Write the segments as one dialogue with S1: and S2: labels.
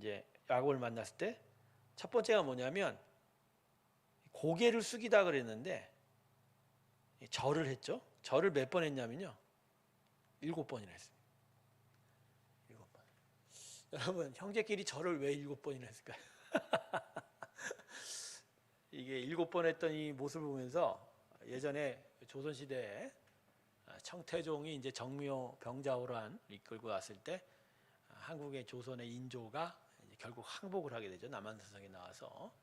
S1: 이제 야곱을 만났을 때 첫 번째가 뭐냐면 고개를 숙이다 그랬는데 절을 했죠. 절을 몇 번 했냐면요. 7번이나 했습니다. 7번. 여러분 형제끼리 절을 왜 7번이나 했을까요? 이게 7번 했던 이 모습을 보면서 예전에 조선시대에 청태종이 이제 정묘 병자호란 이끌고 왔을 때 한국의 조선의 인조가 이제 결국 항복을 하게 되죠. 남한산성에 나와서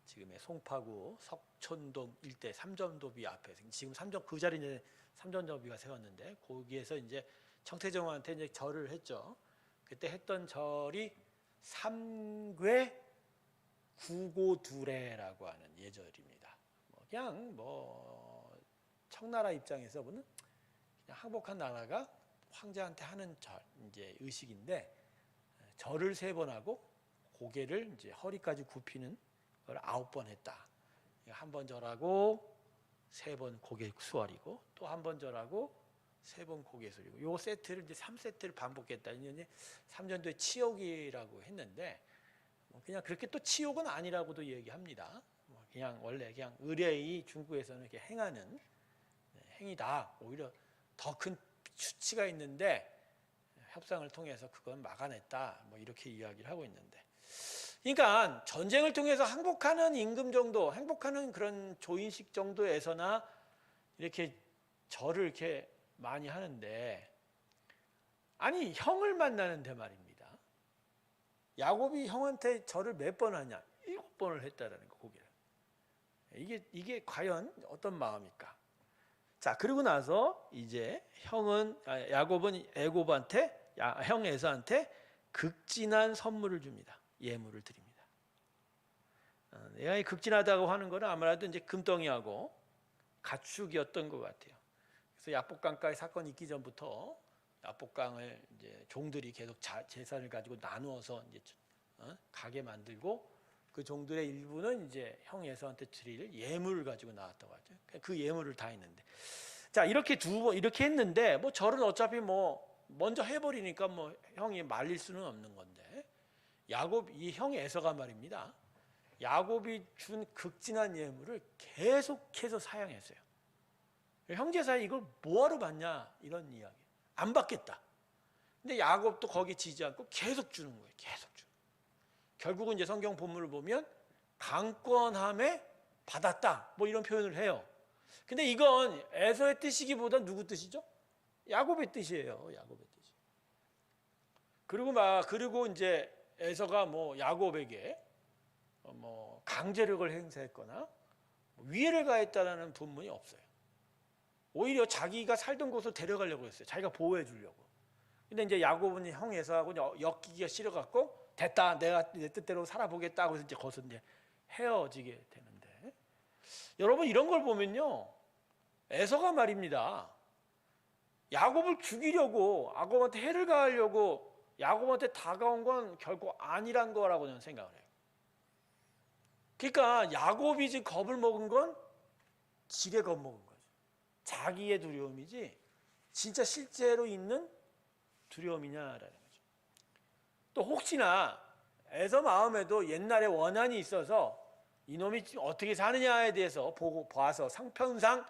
S1: 지금의 송파구 석촌동 일대 삼전도비 앞에 지금 그 자리에 삼전도비가 세웠는데 거기에서 이제 청태종한테 이제 절을 했죠. 그때 했던 절이 삼괴 구고두례라고 하는 예절입니다. 그냥 청나라 입장에서 보는 그냥 항복한 나라가 황제한테 하는 절 이제 의식인데 절을 3번 하고 고개를 이제 허리까지 굽히는 걸 9번 했다. 한 번 절하고 3번 고개 수월이고 또 한 번 절하고 3번 고개 숙이고 요 세트를 이제 3세트를 반복했다. 이제 삼전도의 치욕이라고 했는데 그냥 그렇게 또 치욕은 아니라고도 얘기합니다. 그냥 원래 그냥 의례의 중국에서는 이렇게 행하는 행위다. 오히려 더 큰 수치가 있는데 협상을 통해서 그건 막아냈다. 이렇게 이야기를 하고 있는데, 그러니까 전쟁을 통해서 항복하는 임금 정도, 행복하는 그런 조인식 정도에서나 이렇게 절을 이렇게 많이 하는데, 아니 형을 만나는데 말입니다. 야곱이 형한테 절을 몇 번 하냐? 7번을 했다라는 거, 고개를. 이게 과연 어떤 마음일까? 자, 그러고 나서 이제 야곱은 형 에서한테 극진한 선물을 줍니다. 예물을 드립니다. 내가 극진하다고 하는 거는 아무래도 이제 금덩이하고 가축이었던 것 같아요. 그래서 야복강가의 사건이 있기 전부터 야복강을 이제 종들이 계속 재산을 가지고 나누어서 이제 가게 만들고 그 종들의 일부는 이제 형 에서한테 드릴 예물을 가지고 나왔다고 하죠. 그 예물을 다 했는데, 자 이렇게 이렇게 했는데 절은 어차피 먼저 해버리니까 형이 말릴 수는 없는 건데, 이 형 에서가 말입니다. 야곱이 준 극진한 예물을 계속해서 사양했어요. 형제 사이 이걸 뭐하러 받냐 이런 이야기. 안 받겠다. 근데 야곱도 거기 지지 않고 계속 주는 거예요. 계속 주는. 결국은 이제 성경 본문을 보면 강권함에 받았다 이런 표현을 해요. 근데 이건 에서의 뜻이기보다 누구 뜻이죠? 야곱의 뜻이에요. 야곱의 뜻이. 그리고 이제 에서가 야곱에게 강제력을 행사했거나 위해를 가했다라는 본문이 없어요. 오히려 자기가 살던 곳으로 데려가려고 했어요. 자기가 보호해 주려고. 근데 이제 야곱은 형 에서하고 엮이기가 싫어갖고 됐다, 내가 내 뜻대로 살아보겠다 하고 이제 거기서 이제 헤어지게 되는데, 여러분 이런 걸 보면요, 에서가 말입니다. 야곱을 죽이려고, 야곱한테 해를 가하려고 야곱한테 다가온 건 결코 아니란 거라고 저는 생각을 해요. 그러니까 야곱이 지금 겁을 먹은 건 지레 겁먹은 거죠. 자기의 두려움이지 진짜 실제로 있는 두려움이냐라는 거죠. 또 혹시나 에서 마음에도 옛날에 원한이 있어서 이놈이 어떻게 사느냐에 대해서 봐서 상편상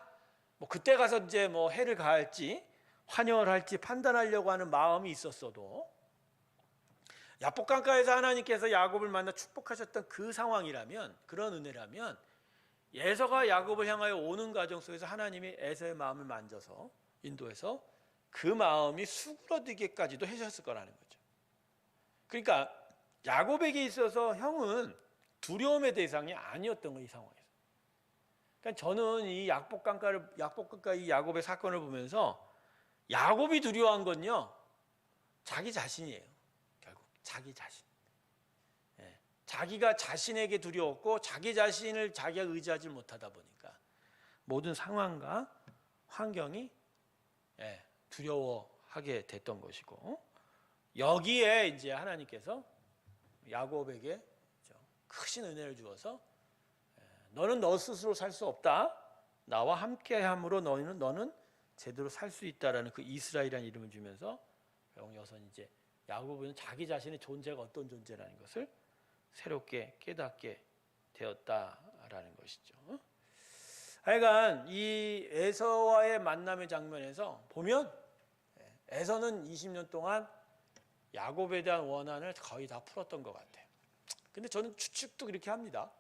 S1: 그때 가서 이제 해를 가할지 환영을 할지 판단하려고 하는 마음이 있었어도, 야복강가에서 하나님께서 야곱을 만나 축복하셨던 그 상황이라면, 그런 은혜라면 에서가 야곱을 향하여 오는 과정 속에서 하나님이 에서의 마음을 만져서 인도해서 그 마음이 수그러들기까지도 하셨을 거라는 거죠. 그러니까 야곱에게 있어서 형은 두려움의 대상이 아니었던 거예요, 이 상황에서. 그러니까 저는 이 야복강가 이 야곱의 사건을 보면서 야곱이 두려워한 건요, 자기 자신이에요. 결국 자기 자신. 자기가 자신에게 두려웠고 자기 자신을 자기가 의지하지 못하다 보니까 모든 상황과 환경이 두려워하게 됐던 것이고, 여기에 이제 하나님께서 야곱에게 크신 은혜를 주어서 너는 너 스스로 살 수 없다. 나와 함께함으로 너는 제대로 살 수 있다라는 그 이스라엘이라는 이름을 주면서 여기서 이제 야곱은 자기 자신의 존재가 어떤 존재라는 것을 새롭게 깨닫게 되었다라는 것이죠. 하여간 이 에서와의 만남의 장면에서 보면 에서는 20년 동안 야곱에 대한 원한을 거의 다 풀었던 것 같아요. 근데 저는 추측도 그렇게 합니다.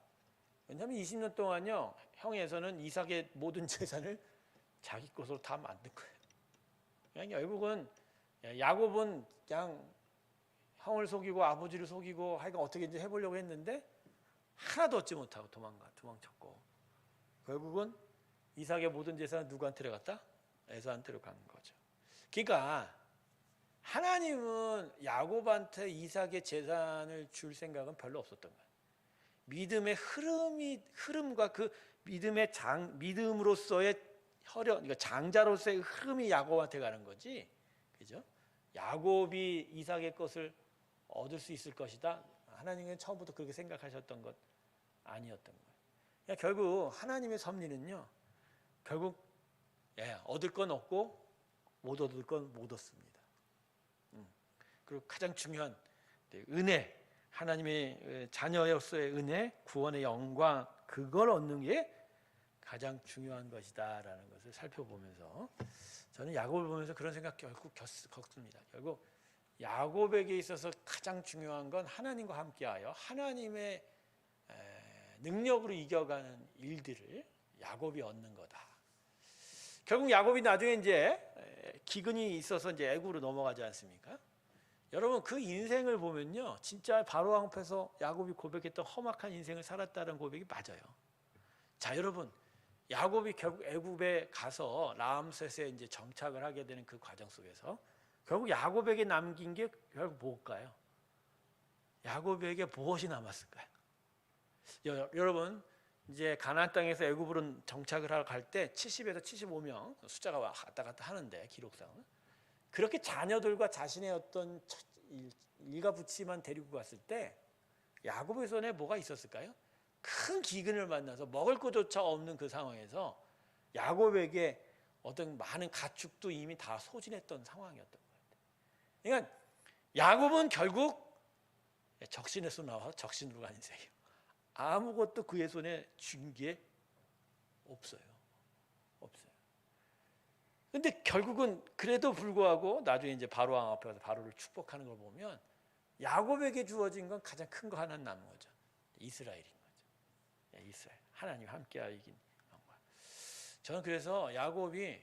S1: 왜냐하면 20년 동안요, 형 에서는 이삭의 모든 재산을 자기 것으로 다 만든 거예요. 그냥 결국은 야곱은 그냥 형을 속이고 아버지를 속이고 하여간 어떻게든지 해보려고 했는데 하나도 얻지 못하고 도망쳤고, 결국은 이삭의 모든 재산은 누구한테로 갔다? 에서한테로 간 거죠. 그러니까 하나님은 야곱한테 이삭의 재산을 줄 생각은 별로 없었던 거예요. 믿음의 흐름과 그 믿음으로서의 혈연, 그러니까 장자로서의 흐름이 야곱한테 가는 거지, 그죠? 야곱이 이삭의 것을 얻을 수 있을 것이다. 하나님은 처음부터 그렇게 생각하셨던 것 아니었던 거예요. 그러니까 결국 하나님의 섭리는요, 결국 얻을 건 얻고 못 얻을 건 못 얻습니다. 그리고 가장 중요한 은혜, 하나님의 자녀로서의 은혜, 구원의 영광, 그걸 얻는 게 가장 중요한 것이다라는 것을 살펴보면서 저는 야곱을 보면서 그런 생각 결국 겪습니다. 결국 야곱에게 있어서 가장 중요한 건 하나님과 함께하여 하나님의 능력으로 이겨가는 일들을 야곱이 얻는 거다. 결국 야곱이 나중에 이제 기근이 있어서 이제 애굽으로 넘어가지 않습니까? 여러분 그 인생을 보면요, 진짜 바로 앞에서 야곱이 고백했던 험악한 인생을 살았다는 고백이 맞아요. 자, 여러분, 야곱이 결국 애굽에 가서 라암셋에 이제 정착을 하게 되는 그 과정 속에서 결국 야곱에게 남긴 게 결국 뭘까요? 야곱에게 무엇이 남았을까요? 여러분, 이제 가나안 땅에서 애굽으로 정착을 하러 갈 때 70에서 75명 숫자가 왔다 갔다 하는데, 기록상은 그렇게 자녀들과 자신의 어떤 일가부치만 데리고 갔을 때 야곱의 손에 뭐가 있었을까요? 큰 기근을 만나서 먹을 것조차 없는 그 상황에서 야곱에게 어떤 많은 가축도 이미 다 소진했던 상황이었던 거예요. 그러니까 야곱은 결국 적신에서 나와서 적신으로 간 인생이에요. 아무것도 그의 손에 준 게 없어요. 근데 결국은 그래도 불구하고 나중에 이제 바로 왕 앞에 가서 바로를 축복하는 걸 보면 야곱에게 주어진 건 가장 큰 거 하나 남은 거죠. 이스라엘인 거죠. 이스라엘. 하나님 함께하여 이긴 영광. 저는 그래서 야곱이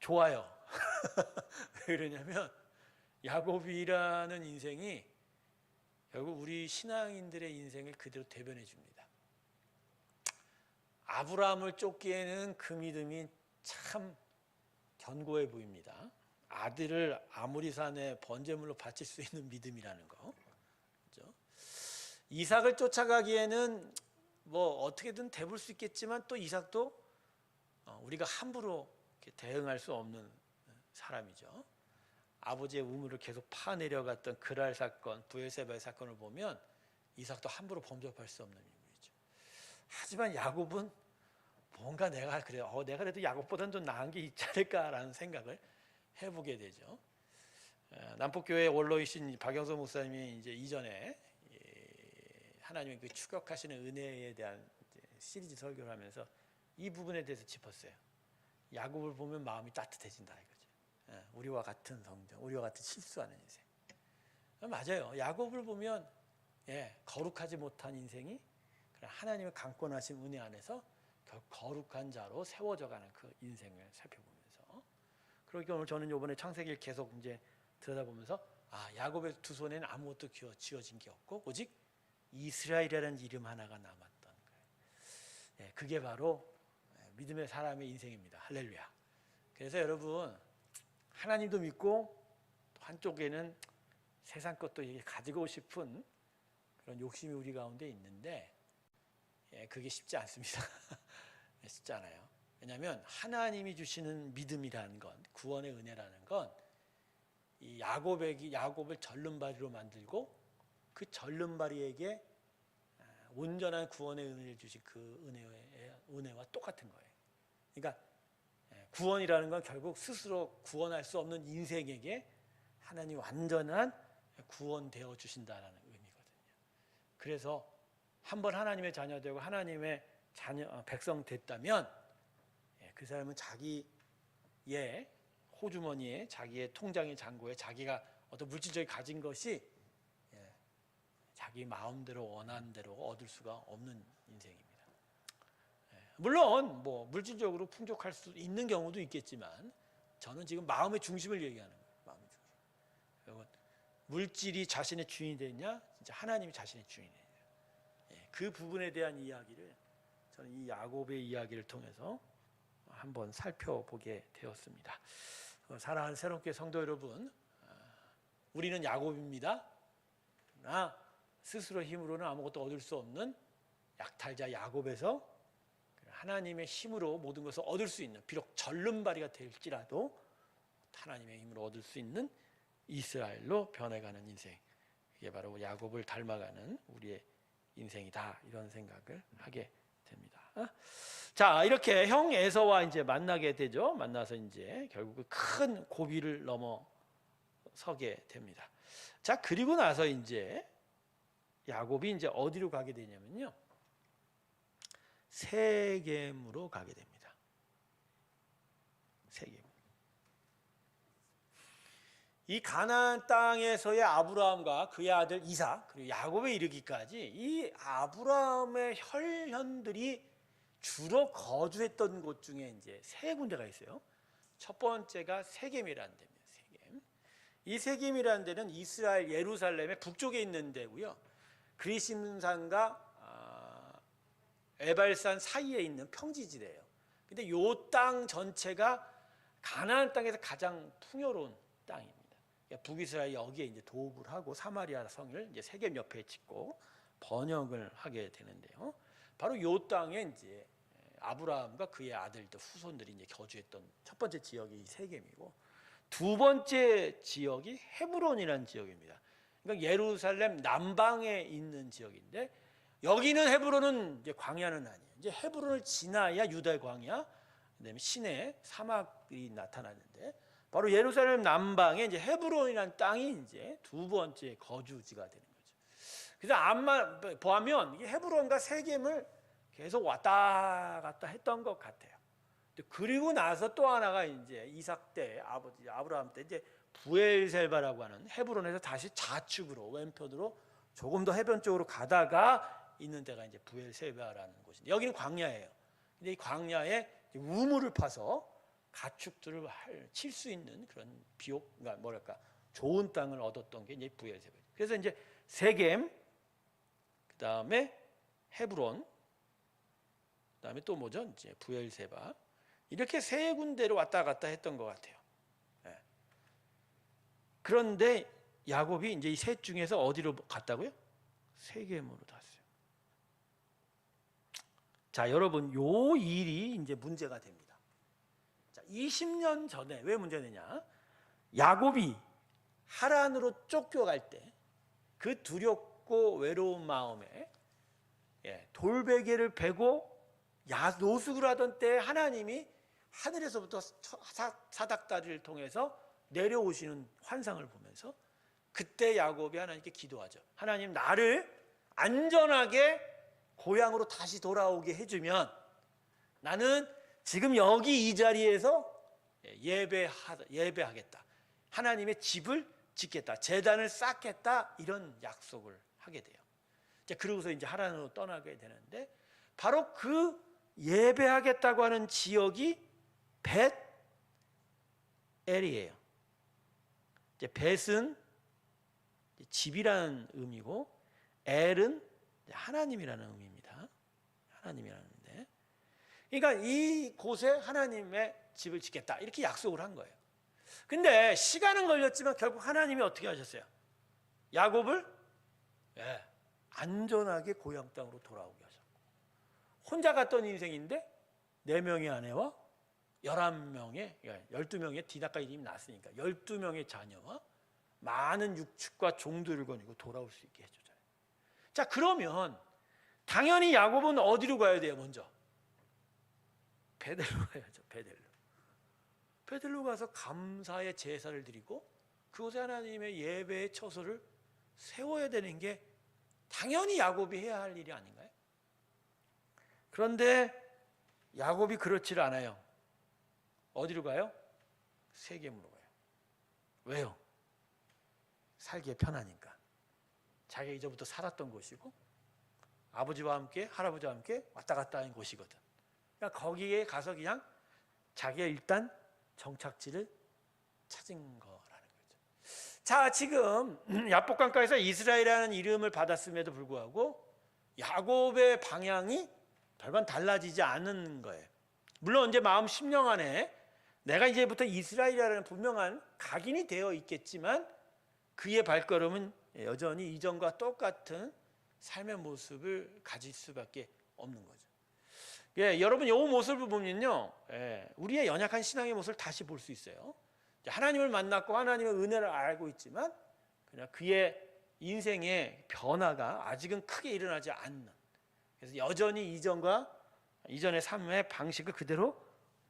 S1: 좋아요. 왜 그러냐면 야곱이라는 인생이 결국 우리 신앙인들의 인생을 그대로 대변해 줍니다. 아브라함을 쫓기에는 그 믿음이 참 견고해 보입니다. 아들을 아모리산에 번제물로 바칠 수 있는 믿음이라는 거. 그렇죠? 이삭을 쫓아가기에는 뭐 어떻게든 대볼 수 있겠지만 또 이삭도 우리가 함부로 대응할 수 없는 사람이죠. 아버지의 우물을 계속 파내려갔던 그랄 사건, 브엘세바의 사건을 보면 이삭도 함부로 범접할 수 없는 인물이죠. 하지만 야곱은 뭔가 내가 그래도 야곱보다는 좀 나은 게 있지 않을까라는 생각을 해보게 되죠. 남북교회 원로이신 박영선 목사님이 이제 이전에 하나님의 그 추격하시는 은혜에 대한 시리즈 설교를 하면서 이 부분에 대해서 짚었어요. 야곱을 보면 마음이 따뜻해진다 이거죠. 우리와 같은 성정, 우리와 같은 실수하는 인생. 맞아요. 야곱을 보면 거룩하지 못한 인생이 하나님의 강권하신 은혜 안에서 거룩한 자로 세워져가는 그 인생을 살펴보면서, 그러니까 오늘 저는 이번에 창세기를 계속 이제 들여다보면서 야곱의 두 손에는 아무것도 쥐어진 게 없고 오직 이스라엘이라는 이름 하나가 남았던 거예요. 그게 바로 믿음의 사람의 인생입니다. 할렐루야. 그래서 여러분, 하나님도 믿고 또 한쪽에는 세상 것도 가지고 싶은 그런 욕심이 우리 가운데 있는데 그게 쉽지 않습니다. 쉽지 않아요. 왜냐하면 하나님이 주시는 믿음이라는 건, 구원의 은혜라는 건 이 야곱을 절름발이로 만들고 그 절름발이에게 온전한 구원의 은혜를 주신 그 은혜와 똑같은 거예요. 그러니까 구원이라는 건 결국 스스로 구원할 수 없는 인생에게 하나님 완전한 구원되어 주신다라는 의미거든요. 그래서 한번 하나님의 자녀 되고 하나님의 백성 됐다면 그 사람은 자기의 호주머니에 자기의 통장의 잔고에 자기가 어떤 물질적인 가진 것이 자기 마음대로 원하는 대로 얻을 수가 없는 인생입니다. 물론 뭐 물질적으로 풍족할 수 있는 경우도 있겠지만 저는 지금 마음의 중심을 얘기하는 거예요. 마음의 중심. 물질이 자신의 주인이 되느냐, 진짜 하나님이 자신의 주인이 되느냐. 그 부분에 대한 이야기를 저는 이 야곱의 이야기를 통해서 한번 살펴보게 되었습니다. 사랑하는 새롭게 성도 여러분, 우리는 야곱입니다. 그러나 스스로 힘으로는 아무것도 얻을 수 없는 약탈자 야곱에서 하나님의 힘으로 모든 것을 얻을 수 있는, 비록 절름발이가 될지라도 하나님의 힘으로 얻을 수 있는 이스라엘로 변해가는 인생, 이게 바로 야곱을 닮아가는 우리의 인생이다, 이런 생각을 하게 됩니다. 자, 이렇게 형 에서와 이제 만나게 되죠. 만나서 이제 결국 큰 고비를 넘어서게 됩니다. 자, 그리고 나서 이제 야곱이 이제 어디로 가게 되냐면요, 세겜으로 가게 됩니다. 세겜. 이 가나안 땅에서의 아브라함과 그의 아들 이삭 그리고 야곱에 이르기까지 이 아브라함의 혈연들이 주로 거주했던 곳 중에 이제 세 군데가 있어요. 첫 번째가 세겜이라는 데입니다. 세겜. 이 세겜이라는 데는 이스라엘 예루살렘의 북쪽에 있는 데고요. 그리심산과 에발산 사이에 있는 평지지대예요. 근데 이 땅 전체가 가나안 땅에서 가장 풍요로운 땅입니다. 북이스라엘 여기에 이제 도읍을 하고 사마리아 성을 이제 세겜 옆에 짓고 번영을 하게 되는데요. 바로 이 땅에 이제 아브라함과 그의 아들들 후손들이 이제 거주했던 첫 번째 지역이 이 세겜이고, 두 번째 지역이 헤브론이라는 지역입니다. 그러니까 예루살렘 남방에 있는 지역인데, 여기는 헤브론은 이제 광야는 아니에요. 이제 헤브론을 지나야 유대 광야, 그다음에 시내 사막이 나타나는데, 바로 예루살렘 남방에 이제 헤브론이라는 땅이 이제 두 번째 거주지가 되는 거죠. 그래서 암만 보면 이게 헤브론과 세겜을 계속 왔다 갔다 했던 것 같아요. 그리고 나서 또 하나가 이제 이삭 때, 아버지 아브라함 때 이제 부엘세바라고 하는 헤브론에서 다시 좌측으로 왼편으로 조금 더 해변 쪽으로 가다가 있는 데가 이제 부엘세바라는 곳인데, 여기는 광야예요. 근데 이 광야에 우물을 파서 가축들을 칠 수 있는 그런 그러니까 뭐랄까 좋은 땅을 얻었던 게 이제 부엘세바. 그래서 이제 세겜, 그 다음에 헤브론, 그 다음에 또 뭐죠? 이제 부엘세바, 이렇게 세 군데로 왔다 갔다 했던 것 같아요. 네. 그런데 야곱이 이제 이 셋 중에서 어디로 갔다고요? 세겜으로 갔어요. 자, 여러분, 요 일이 이제 문제가 됩니다. 20년 전에 왜 문제되냐? 야곱이 하란으로 쫓겨갈 때 그 두렵고 외로운 마음에 돌베개를 베고 노숙을 하던 때 하나님이 하늘에서부터 사닥다리를 통해서 내려오시는 환상을 보면서 그때 야곱이 하나님께 기도하죠. 하나님, 나를 안전하게 고향으로 다시 돌아오게 해주면 나는 지금 여기 이 자리에서 예배하겠다. 하나님의 집을 짓겠다. 제단을 쌓겠다. 이런 약속을 하게 돼요. 그러고서 이제 하란으로 떠나게 되는데, 바로 그 예배하겠다고 하는 지역이 벳엘이에요. 벳은 집이라는 의미고 엘은 하나님이라는 의미입니다. 하나님이라는. 그러니까 이 곳에 하나님의 집을 짓겠다, 이렇게 약속을 한 거예요. 근데 시간은 걸렸지만 결국 하나님이 어떻게 하셨어요? 야곱을 안전하게 고향 땅으로 돌아오게 하셨고, 혼자 갔던 인생인데 4명의 아내와 11명의 12명의 디다가 이름이 났으니까 12명의 자녀와 많은 육축과 종들을 거니고 돌아올 수 있게 해주잖아요. 자, 그러면 당연히 야곱은 어디로 가야 돼요? 먼저 베델로 가야죠. 베델로 가서 감사의 제사를 드리고 그곳에 하나님의 예배의 처소를 세워야 되는 게 당연히 야곱이 해야 할 일이 아닌가요? 그런데 야곱이 그렇지를 않아요. 어디로 가요? 세겜으로 가요. 왜요? 살기에 편하니까. 자기가 이제부터 살았던 곳이고 아버지와 함께 할아버지와 함께 왔다 갔다 하는 곳이거든. 그러니까 거기에 가서 그냥 자기가 일단 정착지를 찾은 거라는 거죠. 자, 지금 야복강가에서 이스라엘이라는 이름을 받았음에도 불구하고 야곱의 방향이 별반 달라지지 않은 거예요. 물론 이제 마음 심령 안에 내가 이제부터 이스라엘이라는 분명한 각인이 되어 있겠지만 그의 발걸음은 여전히 이전과 똑같은 삶의 모습을 가질 수밖에 없는 거죠. 예, 여러분 이 모습을 보면요, 우리의 연약한 신앙의 모습을 다시 볼 수 있어요. 하나님을 만났고 하나님의 은혜를 알고 있지만 그냥 그의 인생의 변화가 아직은 크게 일어나지 않는, 그래서 여전히 이전의 삶의 방식을 그대로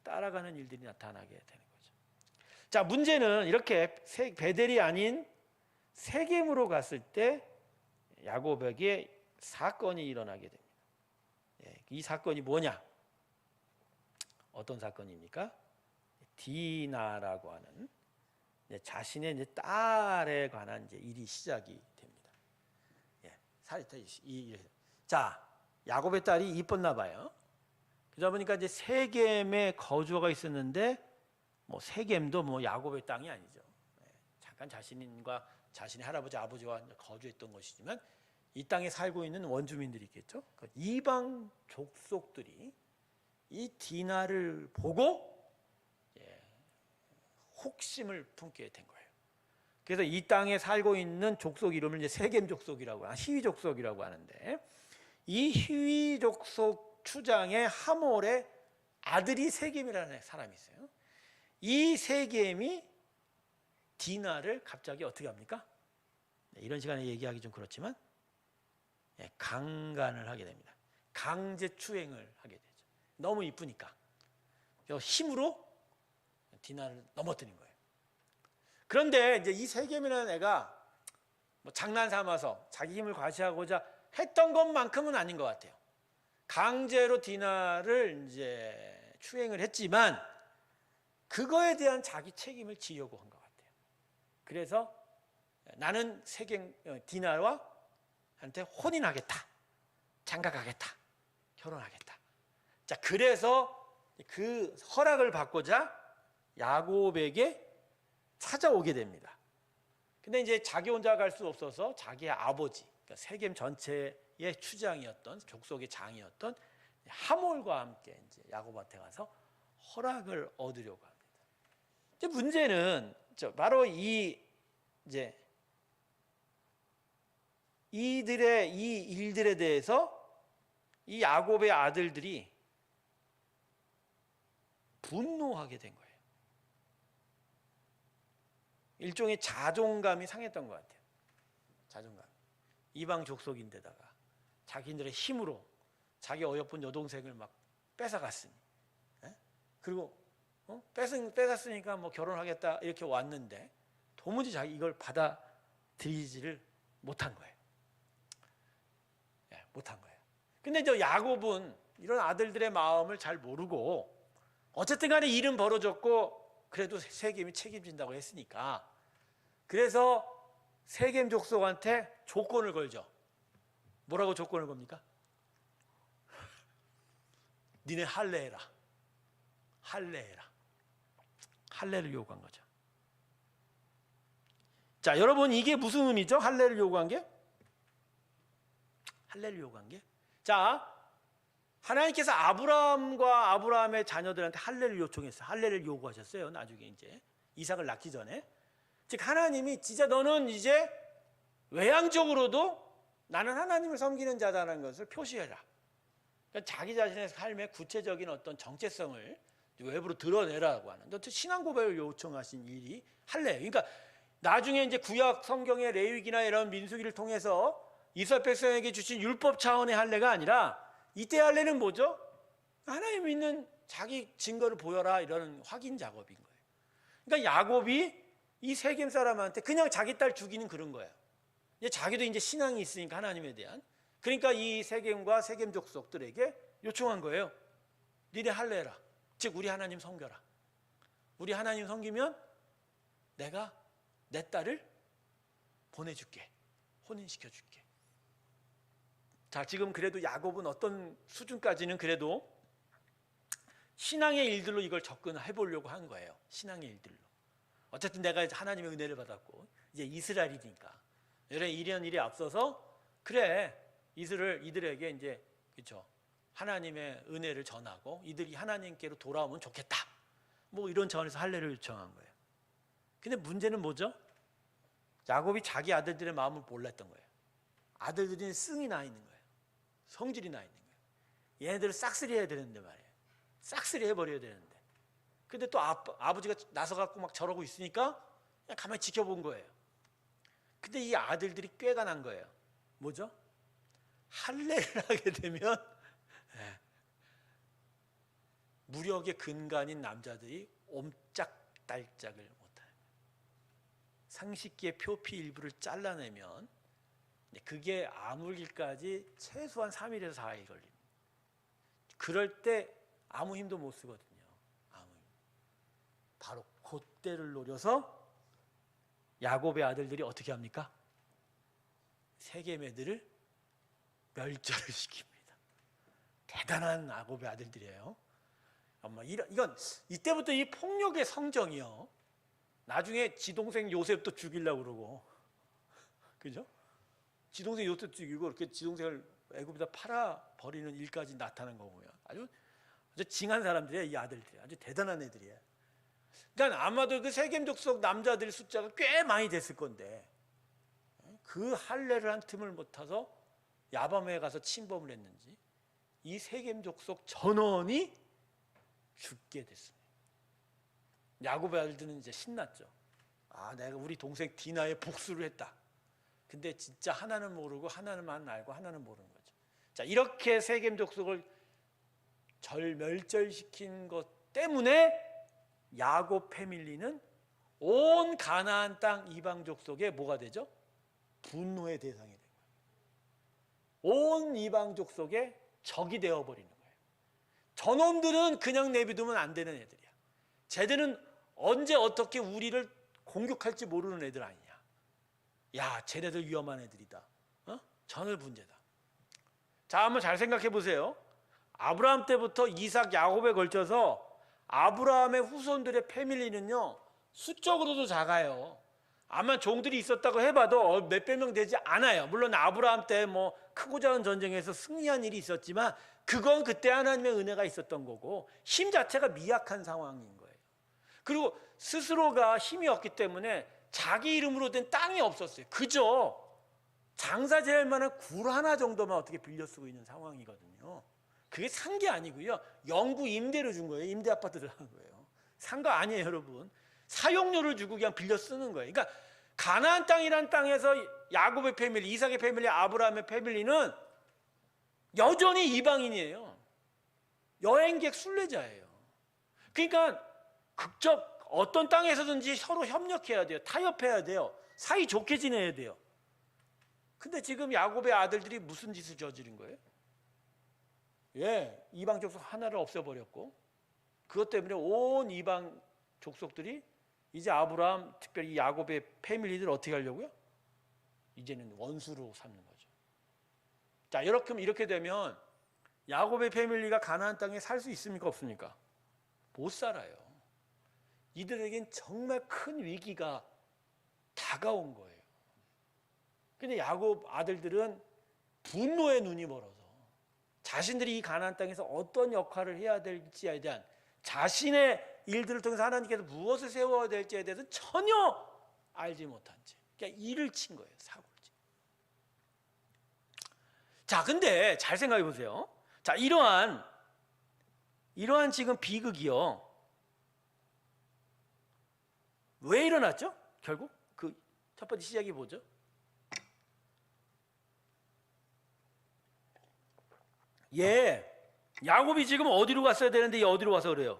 S1: 따라가는 일들이 나타나게 되는 거죠. 자, 문제는 이렇게 베델이 아닌 세겜으로 갔을 때 야곱에게 사건이 일어나게 됩니다. 이 사건이 뭐냐? 어떤 사건입니까? 디나라고 하는 자신의 이제 딸에 관한 이제 일이 시작이 됩니다. 자, 야곱의 딸이 이뻤나 봐요. 그러다 보니까 이제 세겜에 거주가 있었는데 뭐 세겜도 뭐 야곱의 땅이 아니죠. 잠깐 자신의 할아버지 아버지와 거주했던 것이지만 이 땅에 살고 있는 원주민들이 있겠죠. 그 이방 족속들이 이 디나를 보고 혹심을 품게 된 거예요. 그래서 이 땅에 살고 있는 족속 이름을 이제 세겜 족속이라고 히위 족속이라고 하는데, 이 히위 족속 추장의 하몰의 아들이 세겜이라는 사람이 있어요. 이 세겜이 디나를 갑자기 어떻게 합니까? 이런 시간에 얘기하기 좀 그렇지만 강간을 하게 됩니다. 강제 추행을 하게 되죠. 너무 이쁘니까. 힘으로 디나를 넘어뜨린 거예요. 그런데 이제 이 세겜이라는 애가 뭐 장난 삼아서 자기 힘을 과시하고자 했던 것만큼은 아닌 것 같아요. 강제로 디나를 이제 추행을 했지만 그거에 대한 자기 책임을 지려고 한 것 같아요. 그래서 나는 세겜 디나와 한테 혼인하겠다, 장가가겠다, 결혼하겠다. 자, 그래서 그 허락을 받고자 야곱에게 찾아오게 됩니다. 근데 이제 자기 혼자 갈 수 없어서 자기의 아버지, 그러니까 세겜 전체의 추장이었던, 족속의 장이었던 하몰과 함께 이제 야곱한테 가서 허락을 얻으려고 합니다. 이제 문제는 바로 이들의 이 일들에 대해서 이 야곱의 아들들이 분노하게 된 거예요. 일종의 자존감이 상했던 것 같아요. 자존감. 이방 족속인데다가 자기들의 힘으로 자기 어여쁜 여동생을 막 뺏어갔으니, 그리고 뺏었으니까 뭐 결혼하겠다 이렇게 왔는데 도무지 자기 이걸 받아들이지를 못한 거예요. 못한 거예요. 근데 저 야곱은 이런 아들들의 마음을 잘 모르고 어쨌든 간에 일은 벌어졌고 그래도 세겜이 책임진다고 했으니까, 그래서 세겜 족속한테 조건을 걸죠. 뭐라고 조건을 겁니까? 니네 할례해라. 할례를 요구한 거죠. 자, 여러분 이게 무슨 의미죠? 할례를 요구한 게? 자, 하나님께서 아브라함과 아브라함의 자녀들한테 할례를 요청했어요. 할례를 요구하셨어요. 나중에 이제 이삭을 낳기 전에. 즉 하나님이 진짜 너는 이제 외향적으로도 나는 하나님을 섬기는 자다는 것을 표시해라. 그러니까 자기 자신의 삶의 구체적인 어떤 정체성을 외부로 드러내라고 하는 신앙 고백을 요청하신 일이 할례예요. 그러니까 나중에 이제 구약 성경의 레위기나 이런 민수기를 통해서 이스라엘 백성에게 주신 율법 차원의 할례가 아니라 이때 할례는 뭐죠? 하나님 믿는 자기 증거를 보여라, 이런 확인 작업인 거예요. 그러니까 야곱이 이 세겜 사람한테 그냥 자기 딸 죽이는 그런 거예요. 이제 자기도 이제 신앙이 있으니까 하나님에 대한. 그러니까 이 세겜과 세겜 족속들에게 요청한 거예요. 니네 할례라. 즉 우리 하나님 섬겨라. 우리 하나님 섬기면 내가 내 딸을 보내줄게. 혼인시켜줄게. 자, 지금 그래도 야곱은 어떤 수준까지는 그래도 신앙의 일들로 이걸 접근해 보려고 한 거예요. 신앙의 일들로. 어쨌든 내가 하나님의 은혜를 받았고 이제 이스라엘이니까 이런 일에 앞서서 그래 이들에게 이제 그렇죠. 하나님의 은혜를 전하고 이들이 하나님께로 돌아오면 좋겠다. 뭐 이런 차원에서 할례를 요청한 거예요. 근데 문제는 뭐죠? 야곱이 자기 아들들의 마음을 몰랐던 거예요. 아들들이 승이 나 있는 거예요. 성질이 나 있는 거예요. 얘네들을 싹쓸이 해야 되는데 말이에요. 싹쓸이 해버려야 되는데. 근데 또 아버지가 나서갖고 막 저러고 있으니까 그냥 가만히 지켜본 거예요. 근데 이 아들들이 꾀가 난 거예요. 뭐죠? 할례를 하게 되면 무력의 근간인 남자들이 옴짝달짝을 못해요. 상식기의 표피 일부를 잘라내면 그게 아물기까지 최소한 3일에서 4일 걸립니다. 그럴 때 아무 힘도 못 쓰거든요. 아무 힘. 바로 그때를 노려서 야곱의 아들들이 어떻게 합니까? 세겜 애들을 멸절을 시킵니다. 대단한 야곱의 아들들이에요. 이건 이때부터 이 폭력의 성정이요. 나중에 지동생 요셉도 죽이려고 그러고, 그죠? 지동생 요셉 죽이고 이렇게 지동생을 애굽에다 팔아 버리는 일까지 나타난 거 보면 아주 징한 사람들이에요. 이 아들들이 아주 대단한 애들이에요. 그러니까 아마도 그 세겜 족속 남자들 숫자가 꽤 많이 됐을 건데 그 할례를 한 틈을 못 타서 야밤에 가서 침범을 했는지 이 세겜 족속 전원이 죽게 됐습니다. 야곱의 아들들은 이제 신났죠. 아, 내가 우리 동생 디나의 복수를 했다. 근데 진짜 하나는 모르고 하나는만 알고 하나는 모르는 거죠. 자, 이렇게 세겜 족속을 멸절시킨 것 때문에 야곱 패밀리는 온 가나안 땅 이방 족속의 뭐가 되죠? 분노의 대상이 된 거예요. 온 이방 족속의 적이 되어버리는 거예요. 저놈들은 그냥 내비두면 안 되는 애들이야. 쟤들은 언제 어떻게 우리를 공격할지 모르는 애들 아니냐. 야, 쟤네들 위험한 애들이다. 전을 분재다. 자, 한번 잘 생각해 보세요. 아브라함 때부터 이삭, 야곱에 걸쳐서 아브라함의 후손들의 패밀리는요 수적으로도 작아요. 아마 종들이 있었다고 해봐도 몇백 명 되지 않아요. 물론 아브라함 때 뭐 크고 작은 전쟁에서 승리한 일이 있었지만 그건 그때 하나님의 은혜가 있었던 거고 힘 자체가 미약한 상황인 거예요. 그리고 스스로가 힘이 없기 때문에 자기 이름으로 된 땅이 없었어요. 그저 장사 지을 만한 굴 하나 정도만 어떻게 빌려 쓰고 있는 상황이거든요. 그게 산 게 아니고요. 영구 임대로 준 거예요. 임대 아파트를 한 거예요. 산 거 아니에요, 여러분. 사용료를 주고 그냥 빌려 쓰는 거예요. 그러니까 가나안 땅이란 땅에서 야곱의 패밀리, 이삭의 패밀리, 아브라함의 패밀리는 여전히 이방인이에요. 여행객 순례자예요. 그러니까 극적 어떤 땅에서든지 서로 협력해야 돼요. 타협해야 돼요. 사이 좋게 지내야 돼요. 근데 지금 야곱의 아들들이 무슨 짓을 저지른 거예요? 예, 이방 족속 하나를 없애버렸고 그것 때문에 온 이방 족속들이 이제 아브라함, 특별히 야곱의 패밀리들 어떻게 하려고요? 이제는 원수로 삼는 거죠. 자, 이렇게 되면 야곱의 패밀리가 가나안 땅에 살 수 있습니까? 없습니까? 못 살아요. 이들에겐 정말 큰 위기가 다가온 거예요. 근데 야곱 아들들은 분노의 눈이 멀어서 자신들이 이 가나안 땅에서 어떤 역할을 해야 될지에 대한 자신의 일들을 통해서 하나님께서 무엇을 세워야 될지에 대해서 전혀 알지 못한 채 그러니까 일을 친 거예요. 사고를 친. 자, 근데 잘 생각해 보세요. 자, 이러한 지금 비극이요. 왜 일어났죠? 결국 그 첫 번째 시작이 뭐죠? 야곱이 지금 어디로 갔어야 되는데 어디로 가서 그래요?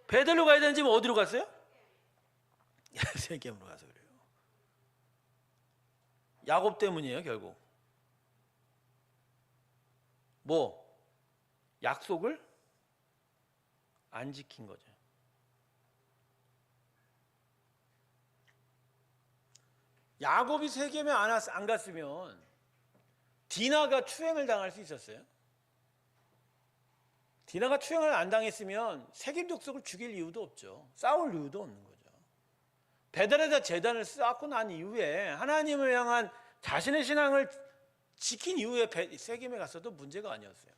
S1: 베델로 가야 되는지 어디로 갔어요? 세겜으로 가서 그래요. 야곱 때문이에요, 결국. 뭐 약속을 안 지킨 거죠. 야곱이 세겜에 안 갔으면 디나가 추행을 당할 수 있었어요. 디나가 추행을 안 당했으면 세겜 족속을 죽일 이유도 없죠. 싸울 이유도 없는 거죠. 베델에다 제단을 쌓고 난 이후에 하나님을 향한 자신의 신앙을 지킨 이후에 세겜에 갔어도 문제가 아니었어요.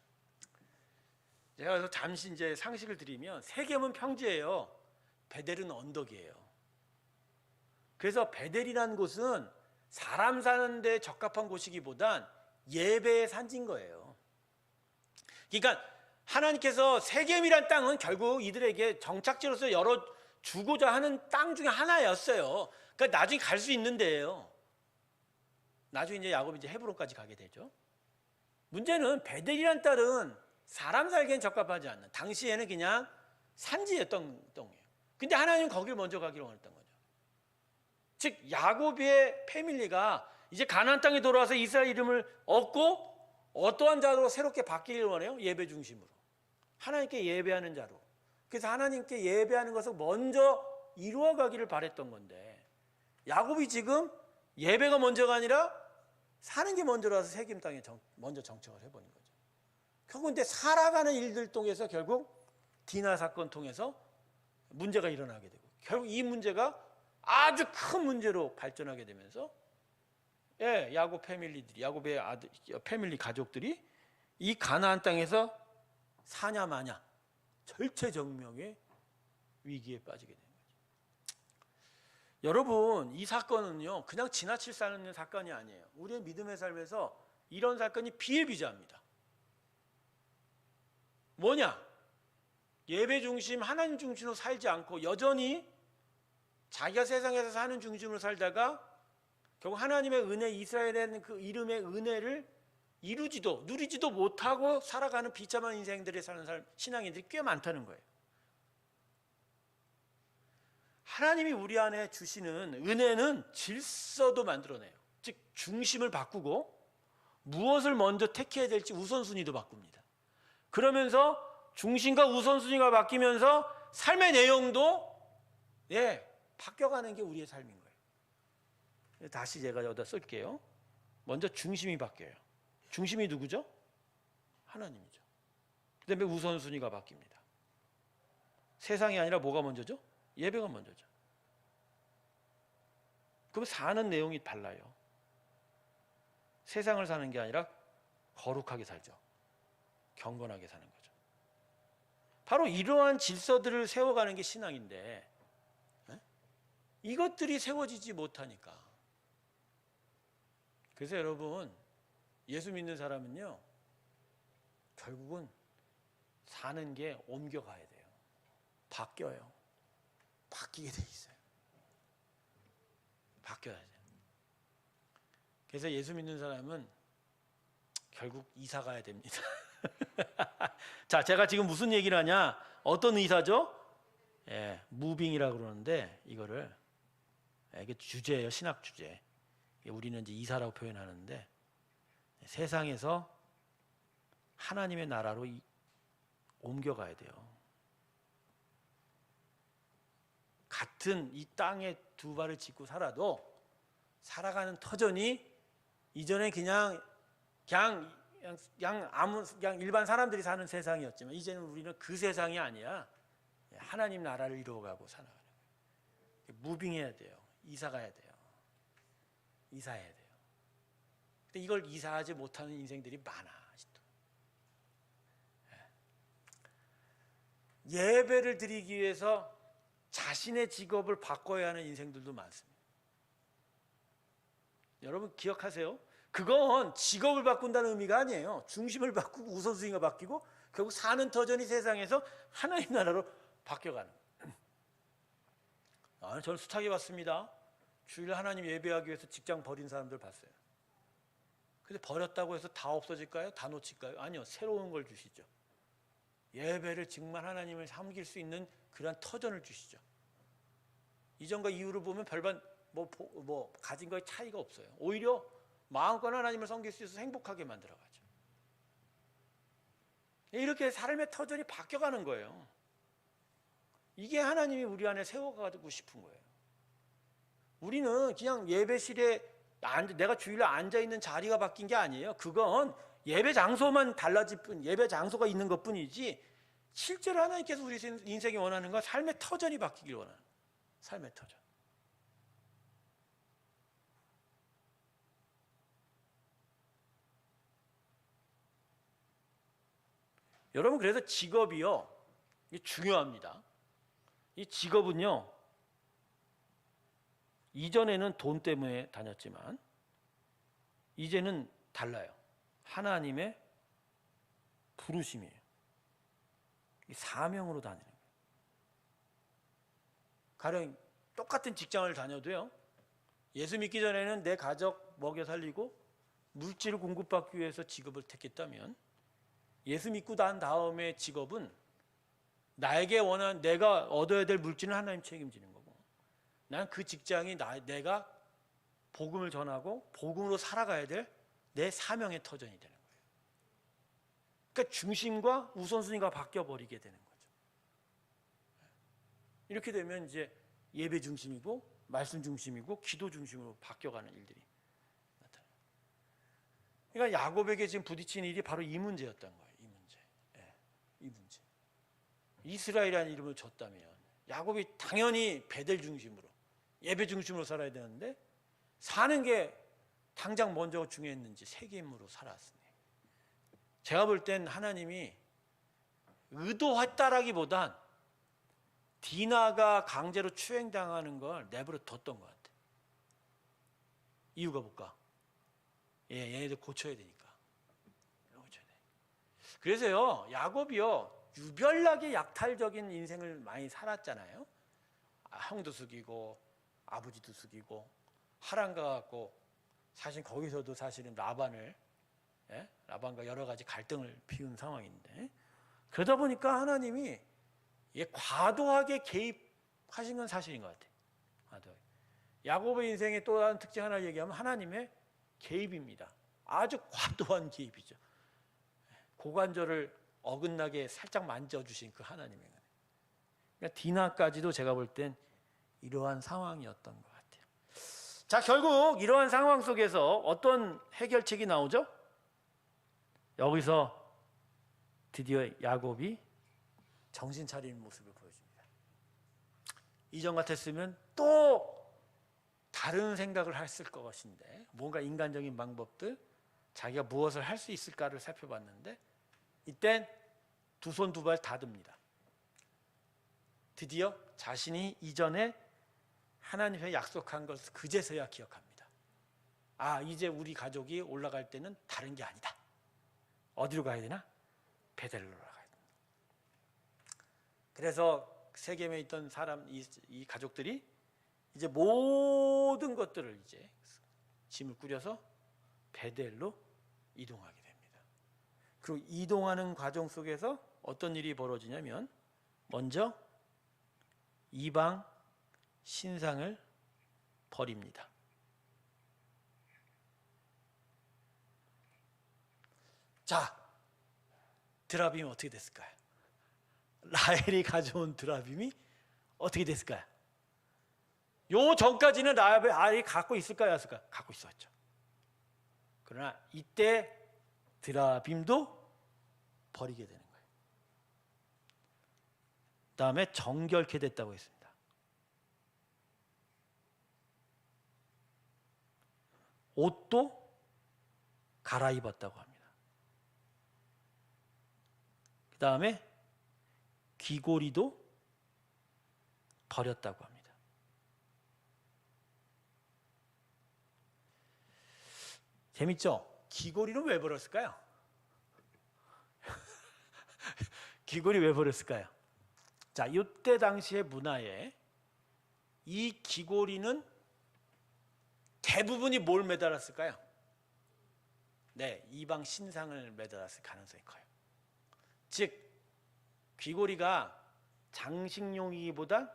S1: 제가 그래서 잠시 이제 상식을 드리면 세겜은 평지예요. 베델은 언덕이에요. 그래서 베델이라는 곳은 사람 사는 데 적합한 곳이기보단 예배의 산지인 거예요. 그러니까 하나님께서 세겜이란 땅은 결국 이들에게 정착지로서 열어주고자 하는 땅 중에 하나였어요. 그러니까 나중에 갈 수 있는 데예요. 나중에 이제 야곱이 이제 헤브론까지 가게 되죠. 문제는 베델이란 땅은 사람 살기엔 적합하지 않는, 당시에는 그냥 산지였던 땅이에요. 근데 하나님은 거길 먼저 가기를 원했던 거죠. 즉 야곱의 패밀리가 이제 가나안 땅에 돌아와서 이스라엘 이름을 얻고 어떠한 자로 새롭게 바뀌기를 원해요? 예배 중심으로. 하나님께 예배하는 자로. 그래서 하나님께 예배하는 것을 먼저 이루어가기를 바랬던 건데 야곱이 지금 예배가 먼저가 아니라 사는 게 먼저라서 세겜 땅에 먼저 정착을 해버린 거죠. 결국 근데 살아가는 일들 통해서 결국 디나 사건 통해서 문제가 일어나게 되고 결국 이 문제가 아주 큰 문제로 발전하게 되면서 야곱 패밀리들이, 야곱의 아들 패밀리 가족들이 이 가나안 땅에서 사냐 마냐 절체절명의 위기에 빠지게 됩니다. 여러분, 이 사건은요 그냥 지나칠 수 있는 사건이 아니에요. 우리의 믿음의 삶에서 이런 사건이 비일비재합니다. 뭐냐? 예배 중심, 하나님 중심으로 살지 않고 여전히 자기가 세상에서 사는 중심으로 살다가 결국 하나님의 은혜, 이스라엘의 그 이름의 은혜를 누리지도 못하고 살아가는 비참한 인생들이 사는 신앙인들이 꽤 많다는 거예요. 하나님이 우리 안에 주시는 은혜는 질서도 만들어내요. 즉 중심을 바꾸고 무엇을 먼저 택해야 될지 우선순위도 바꿉니다. 그러면서 중심과 우선순위가 바뀌면서 삶의 내용도 바뀌어가는 게 우리의 삶인 거예요. 다시 제가 여기다 쓸게요. 먼저 중심이 바뀌어요. 중심이 누구죠? 하나님이죠. 그 다음에 우선순위가 바뀝니다. 세상이 아니라 뭐가 먼저죠? 예배가 먼저죠. 그럼 사는 내용이 달라요. 세상을 사는 게 아니라 거룩하게 살죠. 경건하게 사는 거죠. 바로 이러한 질서들을 세워가는 게 신앙인데 이것들이 세워지지 못하니까. 그래서 여러분, 예수 믿는 사람은요 결국은 사는 게 옮겨가야 돼요. 바뀌어요. 바뀌게 돼 있어요. 바뀌어야 돼요. 그래서 예수 믿는 사람은 결국 이사 가야 됩니다. 자, 제가 지금 무슨 얘기를 하냐? 어떤 이사죠? 무빙이라고 그러는데 이거를 이게 주제예요. 신학 주제. 우리는 이제 이사라고 표현하는데 세상에서 하나님의 나라로 옮겨가야 돼요. 같은 이 땅에 두 발을 짚고 살아도 살아가는 터전이 이전에 그냥 일반 사람들이 사는 세상이었지만 이제는 우리는 그 세상이 아니야. 하나님 나라를 이루어가고 살아가는 거예요. 무빙해야 돼요. 이사 가야 돼요. 이사해야 돼요. 근데 이걸 이사하지 못하는 인생들이 많아. 아직도. 예배를 드리기 위해서 자신의 직업을 바꿔야 하는 인생들도 많습니다. 여러분 기억하세요. 그건 직업을 바꾼다는 의미가 아니에요. 중심을 바꾸고 우선순위가 바뀌고 결국 사는 터전이 세상에서 하나님 나라로 바뀌어가는 거예요. 저는 숱하게 봤습니다. 주일 하나님 예배하기 위해서 직장 버린 사람들 봤어요. 근데 버렸다고 해서 다 없어질까요? 다 놓칠까요? 아니요. 새로운 걸 주시죠. 예배를 정말 하나님을 섬길 수 있는 그런 터전을 주시죠. 이전과 이후를 보면 별반 가진 거에 차이가 없어요. 오히려 마음껏 하나님을 섬길 수 있어서 행복하게 만들어가죠. 이렇게 삶의 터전이 바뀌어가는 거예요. 이게 하나님이 우리 안에 세워가고 싶은 거예요. 우리는 그냥 예배실에 내가 주일에 앉아있는 자리가 바뀐 게 아니에요. 그건 예배 장소만 달라질 뿐, 예배 장소가 있는 것 뿐이지, 실제로 하나님께서 우리 인생이 원하는 건 삶의 터전이 바뀌길 원하는 거예요. 삶의 터전. 여러분, 그래서 직업이요, 이게 중요합니다. 이 직업은요, 이전에는 돈 때문에 다녔지만 이제는 달라요. 하나님의 부르심이에요. 사명으로 다니는 거예요. 가령 똑같은 직장을 다녀도요, 예수 믿기 전에는 내 가족 먹여 살리고 물질을 공급받기 위해서 직업을 택했다면, 예수 믿고 난 다음에 직업은 나에게 원하는, 내가 얻어야 될 물질은 하나님 책임지는 거고, 난 그 직장이 내가 복음을 전하고 복음으로 살아가야 될 내 사명의 터전이 되는 거예요. 그러니까 중심과 우선순위가 바뀌어버리게 되는 거죠. 이렇게 되면 이제 예배 중심이고 말씀 중심이고 기도 중심으로 바뀌어가는 일들이 나타나요. 그러니까 야곱에게 지금 부딪힌 일이 바로 이 문제였던 거예요. 이 문제. 이 문제. 이스라엘이라는 이름을 줬다면 야곱이 당연히 베델 중심으로, 예배 중심으로 살아야 되는데, 사는 게 당장 먼저 중요했는지 세겜으로 살았으니, 제가 볼 땐 하나님이 의도했다라기보단 디나가 강제로 추행당하는 걸 내버려 뒀던 것 같아요. 이유가 뭘까? 얘네들 고쳐야 되니까. 그래서요, 야곱이요, 유별나게 약탈적인 인생을 많이 살았잖아요. 형도 숙이고 아버지도 숙이고 하란가 갖고, 사실 거기서도 사실은 라반과 여러 가지 갈등을 피운 상황인데, 그러다 보니까 하나님이 과도하게 개입하신 건 사실인 것 같아요. 과도하게. 야곱의 인생의 또 다른 특징 하나 얘기하면 하나님의 개입입니다. 아주 과도한 개입이죠. 고관절을 어긋나게 살짝 만져주신 그 하나님의 은혜. 그러니까 디나까지도 제가 볼 땐 이러한 상황이었던 것 같아요. 자, 결국 이러한 상황 속에서 어떤 해결책이 나오죠? 여기서 드디어 야곱이 정신 차리는 모습을 보여줍니다. 이전 같았으면 또 다른 생각을 했을 것인데, 뭔가 인간적인 방법들, 자기가 무엇을 할 수 있을까를 살펴봤는데, 이땐 두 손 두 발 다 듭니다. 드디어 자신이 이전에 하나님의 약속한 것을 그제서야 기억합니다. 아, 이제 우리 가족이 올라갈 때는 다른 게 아니다. 어디로 가야 되나? 베델로 가야 된다. 그래서 세겜에 있던 사람, 이 가족들이 이제 모든 것들을 이제 짐을 꾸려서 베델로 이동하게 됩니다. 그리고 이동하는 과정 속에서 어떤 일이 벌어지냐면, 먼저 이방 신상을 버립니다. 자, 드라빔이 어떻게 됐을까요? 라헬이 가져온 드라빔이 어떻게 됐을까요? 요 전까지는 라헬이 갖고 있을까요? 없을까요? 갖고 있었죠. 그러나 이때 드라빔도 버리게 되는 거예요. 그 다음에 정결케 됐다고 했습니다. 옷도 갈아입었다고 합니다. 그 다음에 귀고리도 버렸다고 합니다. 재밌죠? 귀고리는 왜 버렸을까요? 귀고리 왜 버렸을까요? 자, 이때 당시의 문화에 이 귀고리는 대부분이 뭘 매달았을까요? 네, 이방 신상을 매달았을 가능성이 커요. 즉, 귀고리가 장식용이기보다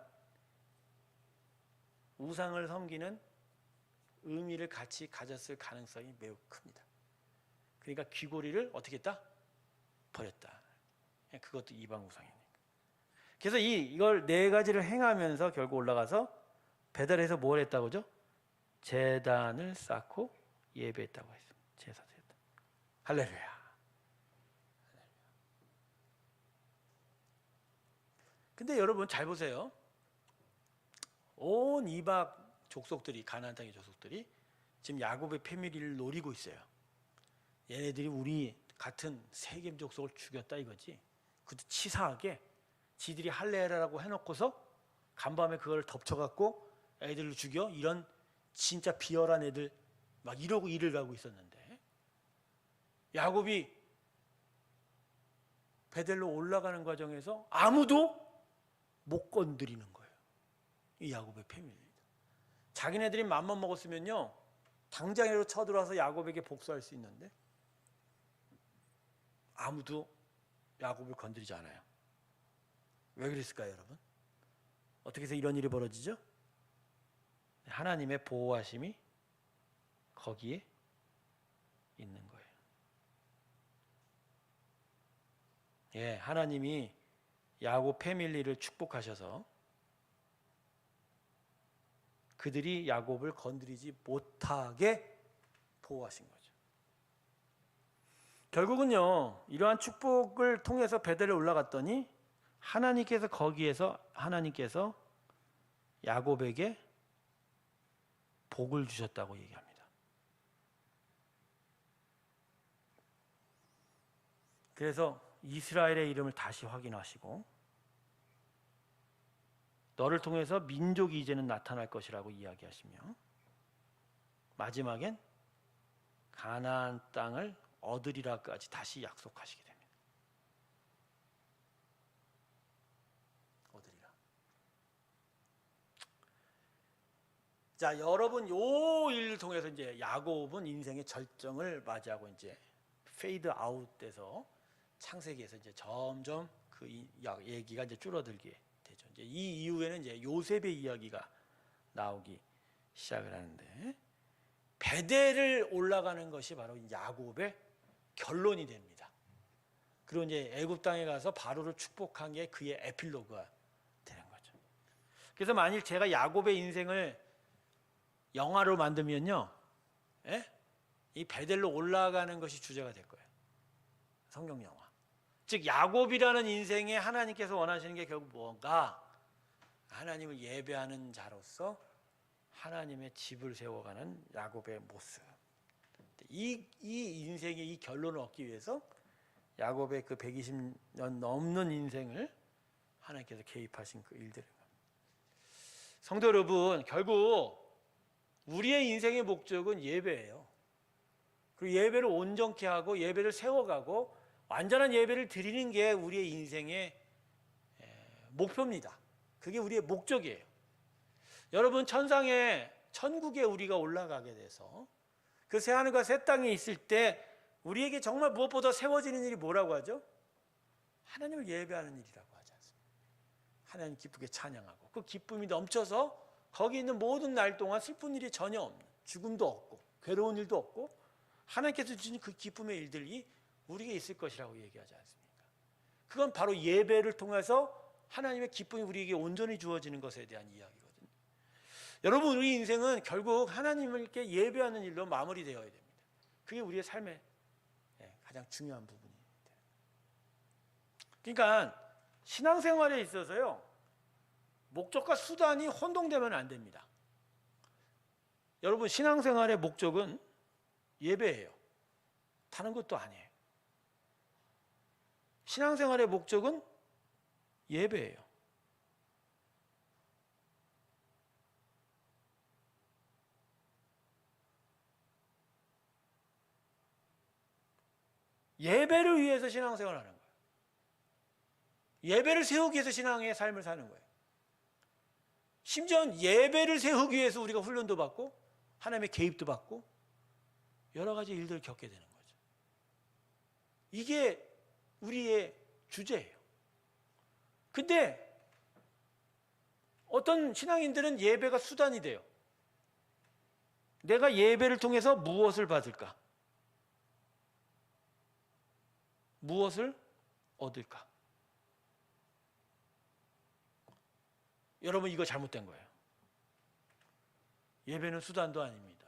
S1: 우상을 섬기는 의미를 같이 가졌을 가능성이 매우 큽니다. 그러니까 귀고리를 어떻게 했다? 버렸다. 그것도 이방우상이니까. 그래서 이걸 네 가지를 행하면서 결국 올라가서 베델에서 뭘 했다고죠? 제단을 쌓고 예배했다고 했습니다. 제사 드렸다. 할렐루야. 근데 여러분 잘 보세요. 온 이방 족속들이, 가나안 땅의 족속들이 지금 야곱의 패밀리를 노리고 있어요. 얘네들이 우리 같은 세겜 족속을 죽였다 이거지. 그것도 치사하게 지들이 할례라고 해놓고서 간밤에 그걸 덮쳐갖고 애들을 죽여, 이런 진짜 비열한 애들 막 이러고 일을 가고 있었는데, 야곱이 베델로 올라가는 과정에서 아무도 못 건드리는 거예요. 이 야곱의 패밀리. 자기네들이 맘만 먹었으면요 당장으로 쳐들어와서 야곱에게 복수할 수 있는데 아무도 야곱을 건드리지 않아요. 왜 그랬을까요, 여러분? 어떻게 해서 이런 일이 벌어지죠? 하나님의 보호하심이 거기에 있는 거예요. 예, 하나님이 야곱 패밀리를 축복하셔서 그들이 야곱을 건드리지 못하게 보호하신 거죠. 결국은요, 이러한 축복을 통해서 베델에 올라갔더니 하나님께서 거기에서 하나님께서 야곱에게 복을 주셨다고 얘기합니다. 그래서 이스라엘의 이름을 다시 확인하시고 너를 통해서 민족이 이제는 나타날 것이라고 이야기하시며 마지막엔 가나안 땅을 얻으리라까지 다시 약속하시게 됩니다. 얻으리라. 자, 여러분 요 일을 통해서 이제 야곱은 인생의 절정을 맞이하고 이제 페이드 아웃돼서 창세기에서 이제 점점 그 얘기가 이제 줄어들게 되죠. 이제 이 이후에는 이제 요셉의 이야기가 나오기 시작을 하는데 베델을 올라가는 것이 바로 야곱의 결론이 됩니다. 그리고 이제 애굽 땅에 가서 바로를 축복한 게 그의 에필로그가 되는 거죠. 그래서 만일 제가 야곱의 인생을 영화로 만들면요, 이 베델로 올라가는 것이 주제가 될 거예요. 성경 영화. 즉 야곱이라는 인생에 하나님께서 원하시는 게 결국 뭔가, 하나님을 예배하는 자로서 하나님의 집을 세워가는 야곱의 모습. 이 인생의 이 결론을 얻기 위해서 야곱의 그 120년 넘는 인생을 하나님께서 개입하신 그 일들을. 성도 여러분, 결국 우리의 인생의 목적은 예배예요. 그리고 예배를 온전케 하고 예배를 세워가고 완전한 예배를 드리는 게 우리의 인생의 목표입니다. 그게 우리의 목적이에요. 여러분, 천국에 우리가 올라가게 돼서 그 새하늘과 새 땅에 있을 때 우리에게 정말 무엇보다 세워지는 일이 뭐라고 하죠? 하나님을 예배하는 일이라고 하지 않습니까? 하나님 기쁘게 찬양하고 그 기쁨이 넘쳐서 거기 있는 모든 날 동안 슬픈 일이 전혀 없는, 죽음도 없고 괴로운 일도 없고 하나님께서 주신 그 기쁨의 일들이 우리에게 있을 것이라고 얘기하지 않습니까? 그건 바로 예배를 통해서 하나님의 기쁨이 우리에게 온전히 주어지는 것에 대한 이야기거든요. 여러분, 우리 인생은 결국 하나님께 예배하는 일로 마무리되어야 됩니다. 그게 우리의 삶의 가장 중요한 부분이 돼요. 그러니까 신앙생활에 있어서요, 목적과 수단이 혼동되면 안 됩니다. 여러분, 신앙생활의 목적은 예배예요. 다른 것도 아니에요. 신앙생활의 목적은 예배예요. 예배를 위해서 신앙생활을 하는 거예요. 예배를 세우기 위해서 신앙의 삶을 사는 거예요. 심지어 예배를 세우기 위해서 우리가 훈련도 받고 하나님의 개입도 받고 여러 가지 일들을 겪게 되는 거죠. 이게 우리의 주제예요. 근데 어떤 신앙인들은 예배가 수단이 돼요. 내가 예배를 통해서 무엇을 받을까? 무엇을 얻을까? 여러분, 이거 잘못된 거예요. 예배는 수단도 아닙니다.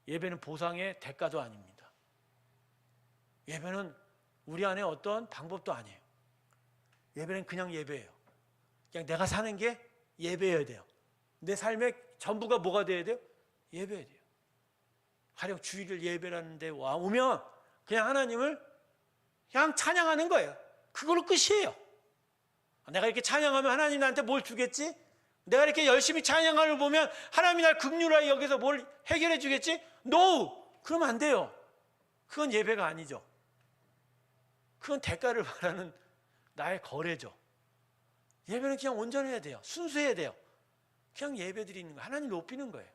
S1: 예배는 보상의 대가도 아닙니다. 예배는 우리 안에 어떤 방법도 아니에요. 예배는 그냥 예배예요. 그냥 내가 사는 게 예배여야 돼요. 내 삶의 전부가 뭐가 돼야 돼요? 예배여야 돼요. 가령 주일을 예배라는 데 오면 그냥 하나님을 그냥 찬양하는 거예요. 그걸로 끝이에요. 내가 이렇게 찬양하면 하나님 나한테 뭘 주겠지? 내가 이렇게 열심히 찬양하는 걸 보면 하나님이 날 긍휼하게 여기서 뭘 해결해 주겠지? No! 그러면 안 돼요. 그건 예배가 아니죠. 그건 대가를 바라는 나의 거래죠. 예배는 그냥 온전해야 돼요. 순수해야 돼요. 그냥 예배 드리는 거예요. 하나님 높이는 거예요.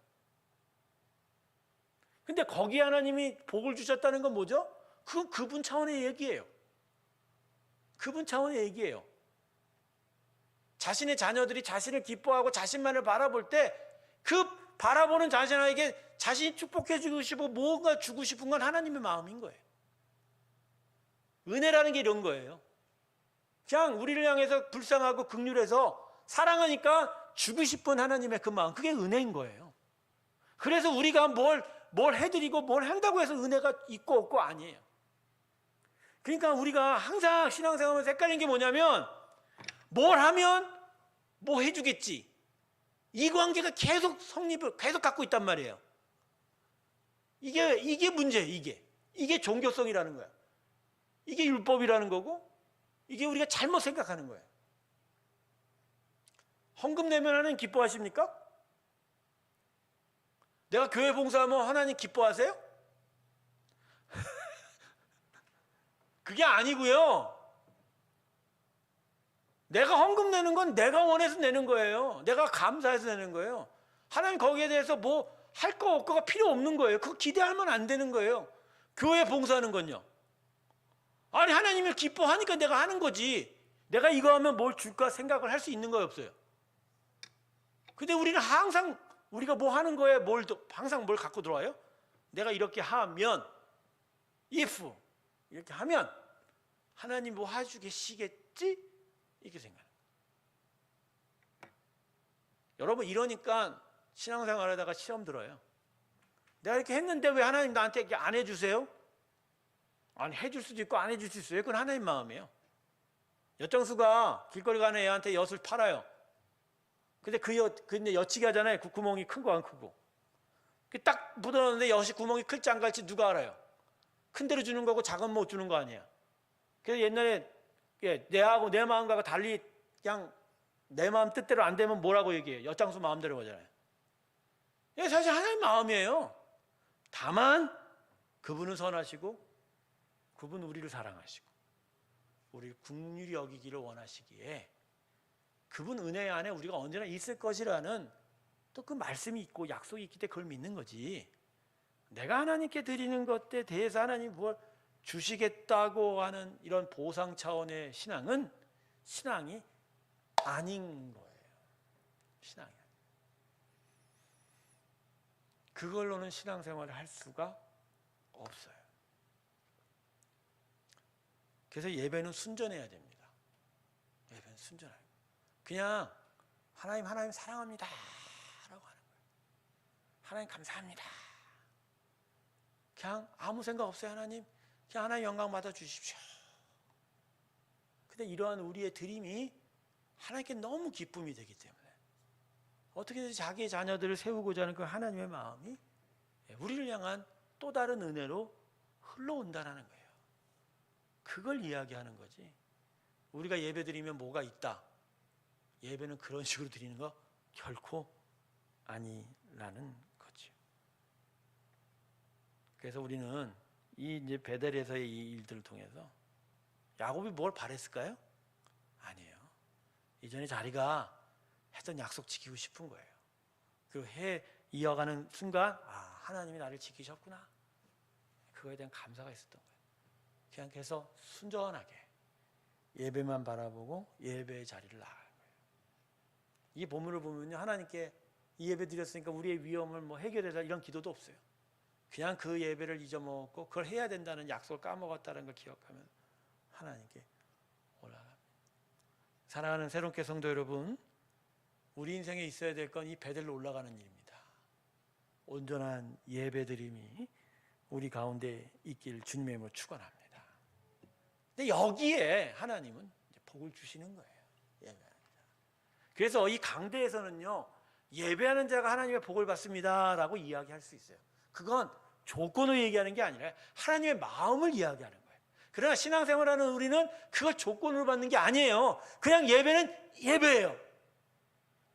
S1: 근데 거기에 하나님이 복을 주셨다는 건 뭐죠? 그건 그분 차원의 얘기예요. 그분 차원의 얘기예요. 자신의 자녀들이 자신을 기뻐하고 자신만을 바라볼 때 그 바라보는 자신에게 자신이 축복해 주고 싶고 뭔가 주고 싶은 건 하나님의 마음인 거예요. 은혜라는 게 이런 거예요. 그냥 우리를 향해서 불쌍하고 긍휼해서 사랑하니까 주고 싶은 하나님의 그 마음, 그게 은혜인 거예요. 그래서 우리가 뭘 해드리고 뭘 한다고 해서 은혜가 있고 없고 아니에요. 그러니까 우리가 항상 신앙생활에서 헷갈리는 게 뭐냐면 뭘 하면 뭐 해주겠지. 이 관계가 계속 성립을 계속 갖고 있단 말이에요. 이게 문제예요. 이게 종교성이라는 거야. 이게 율법이라는 거고 이게 우리가 잘못 생각하는 거예요. 헌금 내면 하나님 기뻐하십니까? 내가 교회 봉사하면 하나님 기뻐하세요? 그게 아니고요. 내가 헌금 내는 건 내가 원해서 내는 거예요. 내가 감사해서 내는 거예요. 하나님 거기에 대해서 뭐 할 거 없고가 필요 없는 거예요. 그거 기대하면 안 되는 거예요. 교회 봉사하는 건요. 아니 하나님을 기뻐하니까 내가 하는 거지. 내가 이거 하면 뭘 줄까 생각을 할 수 있는 거예요, 없어요? 근데 우리는 항상 우리가 뭐 하는 거에 항상 뭘 갖고 들어와요? 내가 이렇게 하면 if 이렇게 하면 하나님 뭐 해주겠지? 이렇게 생각해요. 여러분 이러니까 신앙생활 하다가 시험 들어요. 내가 이렇게 했는데 왜 하나님 나한테 이렇게 안 해주세요? 아니 해줄 수도 있고 안 해줄 수도 있어요. 그건 하나님 마음이에요. 엿장수가 길거리 가는 애한테 엿을 팔아요. 근데 근데 엿치기 하잖아요. 그 구멍이 큰 거 안 크고. 딱 묻어놨는데 엿이 구멍이 클지 안 갈지 누가 알아요? 큰 데로 주는 거고 작은 못 주는 거 아니에요. 그래서 옛날에 내하고 내 마음과 달리 그냥 내 마음 뜻대로 안 되면 뭐라고 얘기해요? 엿장수 마음대로 가잖아요. 이게 사실 하나님 마음이에요. 다만 그분은 선하시고 그분은 우리를 사랑하시고 우리를 긍휼히 여기기를 원하시기에 그분 은혜 안에 우리가 언제나 있을 것이라는 또 그 말씀이 있고 약속이 있기 때문에 그걸 믿는 거지. 내가 하나님께 드리는 것에 대해서 하나님이 뭘 주시겠다고 하는 이런 보상 차원의 신앙은 신앙이 아닌 거예요. 신앙이 아니에요. 그걸로는 신앙생활을 할 수가 없어요. 그래서 예배는 순전해야 됩니다. 예배는 순전해야 돼요. 그냥 하나님 사랑합니다 라고 하는 거예요. 하나님 감사합니다. 그냥 아무 생각 없어요. 하나님 그냥 하나님 영광 받아 주십시오. 근데 이러한 우리의 드림이 하나님께 너무 기쁨이 되기 때문에 어떻게든 자기의 자녀들을 세우고자 하는 그 하나님의 마음이 우리를 향한 또 다른 은혜로 흘러온다는 거예요. 그걸 이야기하는 거지. 우리가 예배 드리면 뭐가 있다. 예배는 그런 식으로 드리는 거 결코 아니라는 거죠. 그래서 우리는 이 이제 베델에서의 이 일들을 통해서 야곱이 뭘 바랬을까요? 아니에요. 이전에 자기가 했던 약속 지키고 싶은 거예요. 그 해 이어가는 순간 하나님이 나를 지키셨구나. 그거에 대한 감사가 있었던 거예요. 그냥 그래서 순전하게 예배만 바라보고 예배의 자리를 나가는 거예요. 이 본문을 보면요 하나님께 이 예배 드렸으니까 우리의 위험을 뭐 해결해라 이런 기도도 없어요. 그냥 그 예배를 잊어먹고 그걸 해야 된다는 약속을 까먹었다는 걸 기억하면 하나님께 올라갑니다. 사랑하는 새롭게 성도 여러분, 우리 인생에 있어야 될 건 이 베델로 올라가는 일입니다. 온전한 예배드림이 우리 가운데 있길 주님의 이름으로 축원합니다. 근데 여기에 하나님은 이제 복을 주시는 거예요. 그래서 이 강대에서는요, 예배하는 자가 하나님의 복을 받습니다라고 이야기할 수 있어요. 그건 조건을 얘기하는 게 아니라 하나님의 마음을 이야기하는 거예요. 그러나 신앙생활하는 우리는 그걸 조건으로 받는 게 아니에요. 그냥 예배는 예배예요.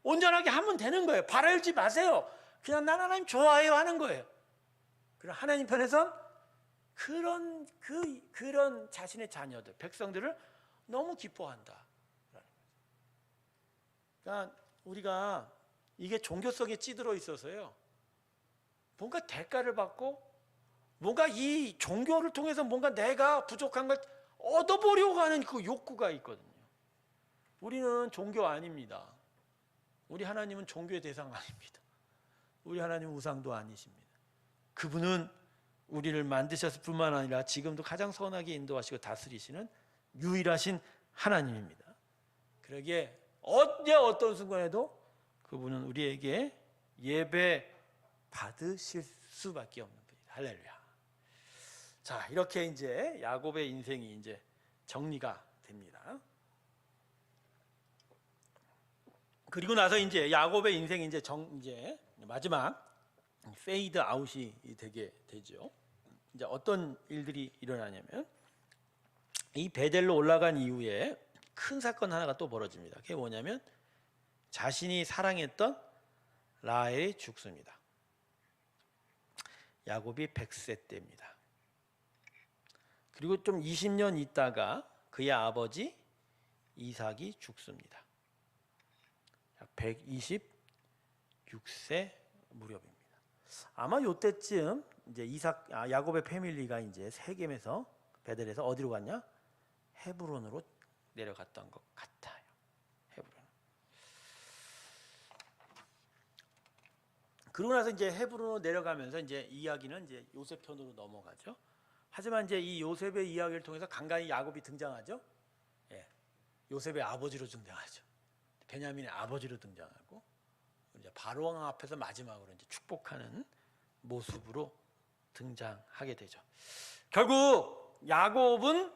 S1: 온전하게 하면 되는 거예요. 바라지 마세요. 그냥 난 하나님 좋아해요 하는 거예요. 그럼 하나님 편에선 그런 자신의 자녀들, 백성들을 너무 기뻐한다. 그러니까 우리가 이게 종교성에 찌들어 있어서요, 뭔가 대가를 받고 뭔가 이 종교를 통해서 뭔가 내가 부족한 걸 얻어보려고 하는 그 욕구가 있거든요. 우리는 종교 아닙니다. 우리 하나님은 종교의 대상 아닙니다. 우리 하나님은 우상도 아니십니다. 그분은 우리를 만드셨을 뿐만 아니라 지금도 가장 선하게 인도하시고 다스리시는 유일하신 하나님입니다. 그러기에 언제 어떤 순간에도 그분은 우리에게 예배 받으실 수밖에 없는 분이다. 할렐루야. 자, 이렇게 이제 야곱의 인생이 이제 정리가 됩니다. 그리고 나서 이제 야곱의 인생이 이제 마지막 페이드 아웃이 되게 되죠. 이제 어떤 일들이 일어나냐면, 이 베델로 올라간 이후에 큰 사건 하나가 또 벌어집니다. 그게 뭐냐면 자신이 사랑했던 라헬이 죽습니다. 야곱이 100세 때입니다. 그리고 좀 20년 있다가 그의 아버지 이삭이 죽습니다. 126세 무렵입니다. 아마 요때쯤 이제 야곱의 패밀리가 이제 세겜에서 베델에서 어디로 갔냐? 헤브론으로 내려갔던 것 같아요. 헤브론. 그러고 나서 이제 헤브론으로 내려가면서 이제 이야기는 이제 요셉 편으로 넘어가죠. 하지만 이제 이 요셉의 이야기를 통해서 간간히 야곱이 등장하죠. 예, 요셉의 아버지로 등장하죠. 베냐민의 아버지로 등장하고, 이제 바로왕 앞에서 마지막으로 이제 축복하는 모습으로 등장하게 되죠. 결국 야곱은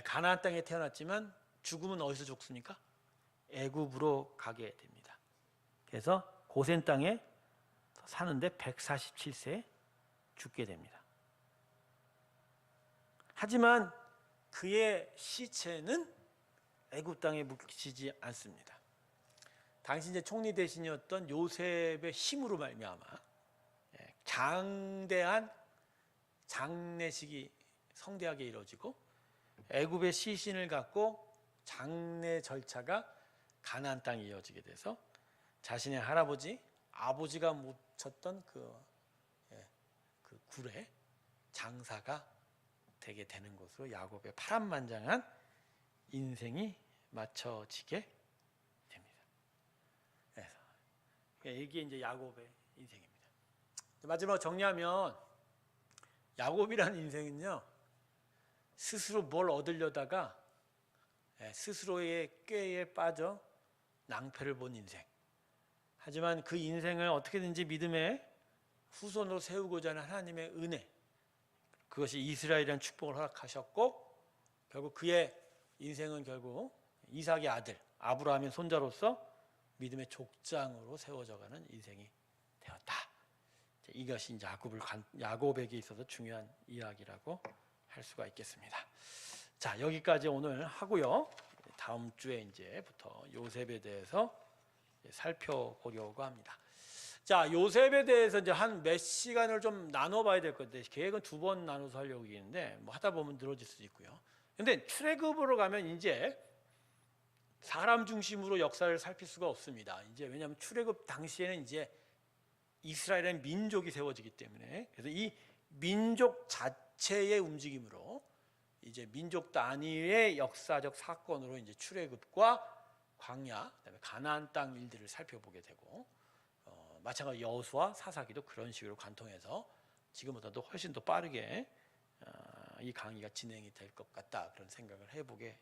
S1: 가나안 땅에 태어났지만 죽음은 어디서 죽습니까? 애굽으로 가게 됩니다. 그래서 고센 땅에 사는데 147세에 죽게 됩니다. 하지만 그의 시체는 애굽 땅에 묻히지 않습니다. 당시 이제 총리 대신이었던 요셉의 힘으로 말미암아 장대한 장례식이 성대하게 이루어지고, 애굽의 시신을 갖고 장례 절차가 가나안 땅에 이어지게 돼서 자신의 할아버지, 아버지가 묻혔던 그 굴에 장사가 되게 되는 것으로 야곱의 파란만장한 인생이 맞춰지게 됩니다. 그래서 이게 이제 야곱의 인생입니다. 마지막으로 정리하면, 야곱이라는 인생은요, 스스로 뭘 얻으려다가 스스로의 꾀에 빠져 낭패를 본 인생. 하지만 그 인생을 어떻게든지 믿음의 후손으로 세우고자 하는 하나님의 은혜, 그것이 이스라엘이라는 축복을 허락하셨고, 결국 그의 인생은 결국 이삭의 아들 아브라함의 손자로서 믿음의 족장으로 세워져가는 인생이 되었다. 이것이 이제 야곱에게 있어서 중요한 이야기라고 할 수가 있겠습니다. 자, 여기까지 오늘 하고요. 다음 주에 이제부터 요셉에 대해서 살펴보려고 합니다. 자, 요셉에 대해서 이제 한 몇 시간을 좀 나눠봐야 될 건데, 계획은 2번 나눠서 하려고 했는데 뭐 하다 보면 늘어질 수도 있고요. 근데 출애굽으로 가면 이제 사람 중심으로 역사를 살필 수가 없습니다. 이제 왜냐하면 출애굽 당시에는 이제 이스라엘의 민족이 세워지기 때문에, 그래서 이 민족 자체의 움직임으로 이제 민족 단위의 역사적 사건으로 이제 출애굽과 광야, 그다음에 가나안 땅 일들을 살펴보게 되고, 마찬가지로 여호수아 사사기도 그런 식으로 관통해서 지금보다도 훨씬 더 빠르게 이 강의가 진행이 될 것 같다 그런 생각을 해보게